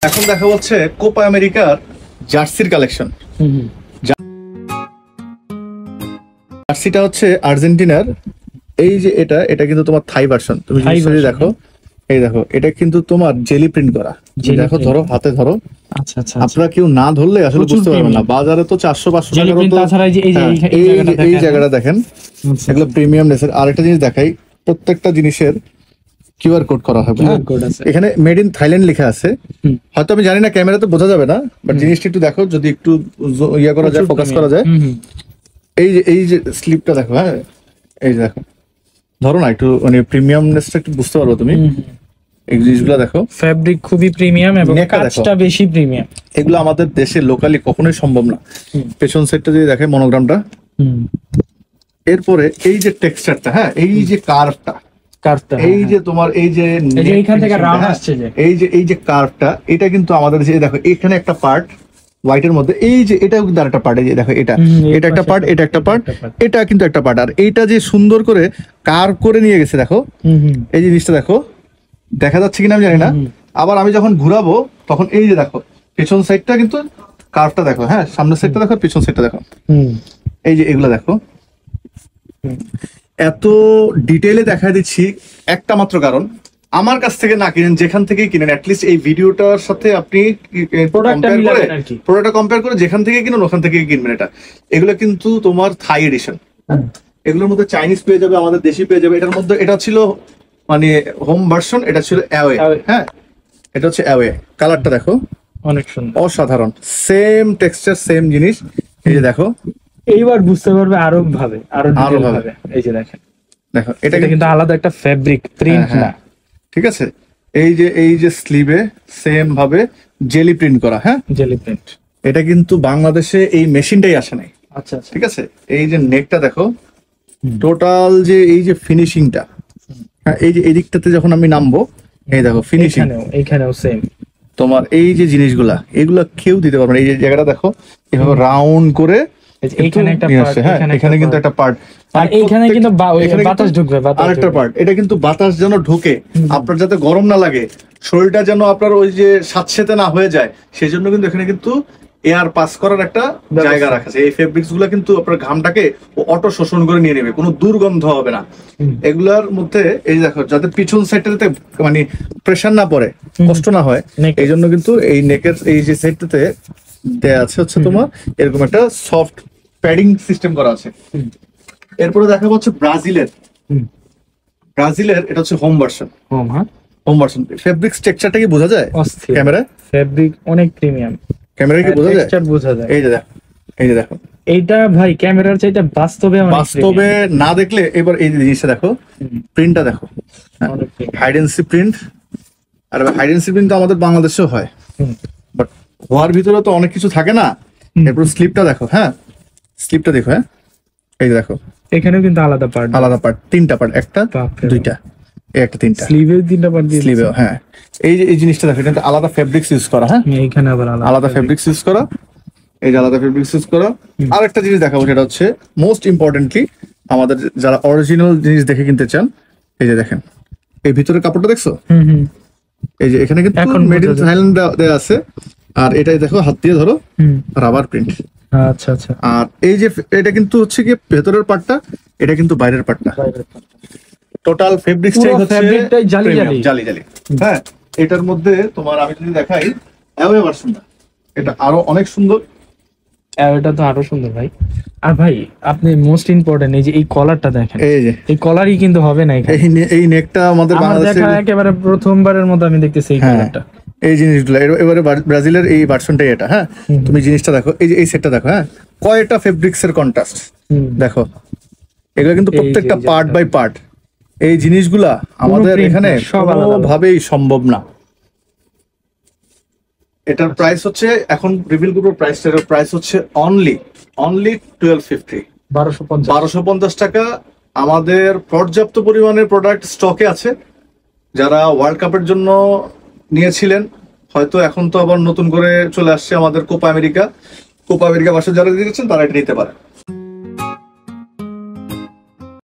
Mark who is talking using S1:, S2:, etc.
S1: এখন দেখা হচ্ছে কোপা আমেরিকার জার্সির কালেকশন। জার্সিটা হচ্ছে আর্জেন্টিনার। এই যে এটা কিন্তু তোমার থাই ভার্সন। তুমি যদি দেখো, এই দেখো এটা কিন্তু তোমার জেলি প্রিন্ট করা। দেখো, ধরো, হাতে ধরো।
S2: আচ্ছা আচ্ছা,
S1: আপনারা কেউ না ধরলে আসলে বুঝতে পারবেন না। বাজারে তো 400-500 টাকা। এই জায়গাটা দেখেন, এগুলো প্রিমিয়াম নেসের। আরেকটা জিনিস দেখাই, প্রত্যেকটা জিনিসের কিউআর কোড করা হবে। এখানে মেড ইন থাইল্যান্ড লেখা আছে। হয়তো আমি জানি না, ক্যামেরাতে বোঝা যাবে না, বাট জিনিসটা একটু দেখো, যদি একটু ইয়া করা যায়, ফোকাস করা যায়। এই যে স্লিপটা দেখো। হ্যাঁ, এই যে দেখো, ধরো না, একটু মানে প্রিমিয়ামনেসটা একটু বুঝতে পারবো তুমি। এই জিনিসগুলো দেখো,
S2: ফ্যাব্রিক খুবই প্রিমিয়াম এবং কাজটা বেশি প্রিমিয়াম।
S1: এগুলো আমাদের দেশে লোকালি কখনোই সম্ভব না। পেছন সাইডটা যদি দেখে, মনোগ্রামটা। এরপরে এই যে টেক্সচারটা, হ্যাঁ, এই যে কার্ভটা, এই যে তোমার এই যে
S2: এইখান থেকে রাউন্ড আসছে, যে
S1: এই যে কার্ভটা, এটা কিন্তু আমাদের যে দেখো এখানে একটা পার্ট হোয়াইটের মধ্যে, এই যে এটা কিন্তু আরেকটা পার্ট। এই যে দেখো, এটা একটা পার্ট, এটা একটা পার্ট, এটা কিন্তু একটা পার্ট। আর এইটা যে সুন্দর করে কার্ভ করে নিয়ে গেছে, দেখো এই জিনিসটা দেখো, দেখা যাচ্ছে কিনা আমি জানি না। আবার আমি যখন ঘুরাবো তখন এই যে দেখো, পেছন সাইডটা কিন্তু কার্ভটা দেখো। হ্যাঁ, সামনের সাইডটা দেখো, পেছন সাইডটা দেখো। এই যে এগুলো দেখো, এত ডিটেইলে দেখা দিচ্ছি একটা মাত্র কারণ, আমার কাছ থেকে না কিনেন, যেখান থেকে কিনেন, অ্যাটলিস্ট এই ভিডিওটার সাথে আপনি প্রোডাক্টটা কম্পেয়ার করে যেখান থেকে কিনেন ওখান থেকে কিনবেন। এগুলো কিন্তু তোমার থাই এডিশন। এগুলোর মধ্যে চাইনিজ পেয়ে যাবে, আমাদের দেশি পেয়ে যাবে। এটার মধ্যে এটা ছিল মানে হোম ভার্সন, এটা ছিল অ্যাওয়ে। হ্যাঁ, এটা হচ্ছে অ্যাওয়ে। কালারটা দেখো, অনেক সুন্দর, অসাধারণ। সেম টেক্সচার, সেম জিনিস। এই যে দেখো,
S2: এইবার বুঝতে পারবে আরো ভাবে। এই যে দেখেন, দেখো এটা কিন্তু আলাদা একটা ফ্যাব্রিক প্রিন্ট না,
S1: ঠিক আছে। এই যে স্লিভে সেম ভাবে জেলি প্রিন্ট করা। হ্যাঁ,
S2: জেলি প্রিন্ট।
S1: এটা কিন্তু বাংলাদেশে এই মেশিনটাই আসে নাই।
S2: আচ্ছা,
S1: ঠিক আছে। এই যে নেকটা দেখো, টোটাল যে এই যে ফিনিশিংটা, হ্যাঁ, এই যে এদিকটাতে যখন আমি নামবো, এই দেখো ফিনিশিং,
S2: এইখানেও সেম।
S1: তোমার এই যে জিনিসগুলা, এগুলা কেউ দিতে পারবে না। এই যে জায়গাটা দেখো, এভাবে রাউন্ড করে
S2: এইখানে একটা পার্ট,
S1: এখানে কিন্তু একটা পার্ট,
S2: আর এইখানে কিন্তু বাতাস ঢুকবে,
S1: আরেকটা পার্ট। এটা কিন্তু বাতাস যেন ঢোকে, আপনার যাতে গরম না লাগে, শরীরটা যেন আপনার ওই যে স্যাঁতসেঁতে না হয়ে যায়, সেই জন্য কিন্তু এখানে কিন্তু এয়ার পাস করার একটা জায়গা রাখা আছে। এই ফেব্রিক্স গুলা কিন্তু আপনার ঘামটাকে অটো শোষণ করে নিয়ে নেবে, কোনো দুর্গন্ধ হবে না এগুলার মধ্যে। এই দেখো, যাতে পিছন সাইডটা যাতে মানে প্রেসার না পড়ে, কষ্ট না হয়, এই জন্য কিন্তু এই নেকের এই যে সাইডটাতে দেয়া আছে হচ্ছে তোমার এরকম একটা সফট প্যাডিং সিস্টেম করা আছে। এরপরে দেখা হচ্ছে ব্রাজিলের এটা হচ্ছে home version. Home version fabric স্ট্রাকচারটা কি বোঝা যায় ক্যামেরায়?
S2: ফেব্রিক অনেক প্রিমিয়াম,
S1: ক্যামেরায় কি বোঝা যায়?
S2: বোঝা যায়।
S1: এই যে দেখো,
S2: এইটা ভাই ক্যামেরার চাইতে বাস্তবে
S1: না দেখলে, এবার এই জিনিসটা দেখো, প্রিন্টটা দেখো, হাইড এন্ড সি প্রিন্ট। আর হাইড এন্ড সি প্রিন্ট তো আমাদের বাংলাদেশেও হয়, বাট হওয়ার ভিতরে তো অনেক কিছু থাকে না। এরপর স্লিপটা দেখো। হ্যাঁ, স্লিপটা দেখো। হ্যাঁ, এই দেখো,
S2: এখানেও কিন্তু আলাদা পার্ট,
S1: তিনটা পার্ট, একটা দুইটা, এই একটা তিনটা,
S2: স্লিভেও তিনটা পার্ট দিয়ে,
S1: স্লিভেও। হ্যাঁ, এই যে এই জিনিসটা দেখো, এটা আলাদা ফেব্রিক্স ইউজ করা। হ্যাঁ,
S2: এইখানে আবার
S1: আলাদা ফেব্রিক্স ইউজ করা, এই যে আলাদা ফেব্রিক্স ইউজ করা। আর একটা জিনিস দেখাবো, সেটা হচ্ছে মোস্ট ইম্পর্টেন্টলি, আমাদের যারা অরিজিনাল জিনিস দেখে কিনতে চান, এই যে দেখেন, এই ভিতরে কাপড়টা দেখছো? এই যে এখানে কিন্তু মেড ইন থাইল্যান্ড দেয়া আছে। আর এটাই দেখো, হাত দিয়ে ধরো, রাবার প্রিন্ট।
S2: আচ্ছা আচ্ছা।
S1: আর এই যে এটা কিন্তু হচ্ছে কি ভেতরের পার্টটা, এটা কিন্তু বাইরের পার্টটা। টোটাল ফেব্রিক্সটাই হচ্ছে জালি। হ্যাঁ, এটার মধ্যে তোমার আমি যদি দেখাই অ্যাওয়ে ভার্সনটা, এটা আরো অনেক সুন্দর।
S2: এটা তো আরো সুন্দর ভাই। আর ভাই আপনি মোস্ট ইম্পর্টেন্ট, এই যে এই কলারটা দেখেন, এই কলারই কিন্তু হবে না এখানে।
S1: এই নেকটা আমাদের বাংলাদেশে
S2: একেবারে প্রথমবারের মতো আমি দেখতেছি এই কলারটা।
S1: এই জিনিসগুলো এবারে ব্রাজিলের এই ভার্সনটাই এটা। হ্যাঁ, তুমি জিনিসটা দেখো, এই যে এই সেটটা দেখো। হ্যাঁ, কয়টা ফেব্রিক্স এর কন্ট্রাস্ট দেখো, এগুলো কিন্তু প্রত্যেকটা পার্ট বাই পার্ট। এই জিনিসগুলা আমাদের এখানে কোনোভাবেই সম্ভব না। এটার প্রাইস হচ্ছে, এখন রিভিল গ্রুপের প্রাইস হচ্ছে অনলি 1250 টাকা। আমাদের পর্যাপ্ত পরিমাণের প্রোডাক্ট স্টকে আছে। যারা ওয়ার্ল্ড কাপের জন্য নিয়েছিলেন, হয়তো এখন তো আবার নতুন করে চলে আসছে আমাদের কোপা আমেরিকা বাসা, যারা দিয়েছেন তারা এটা নিতে পারে।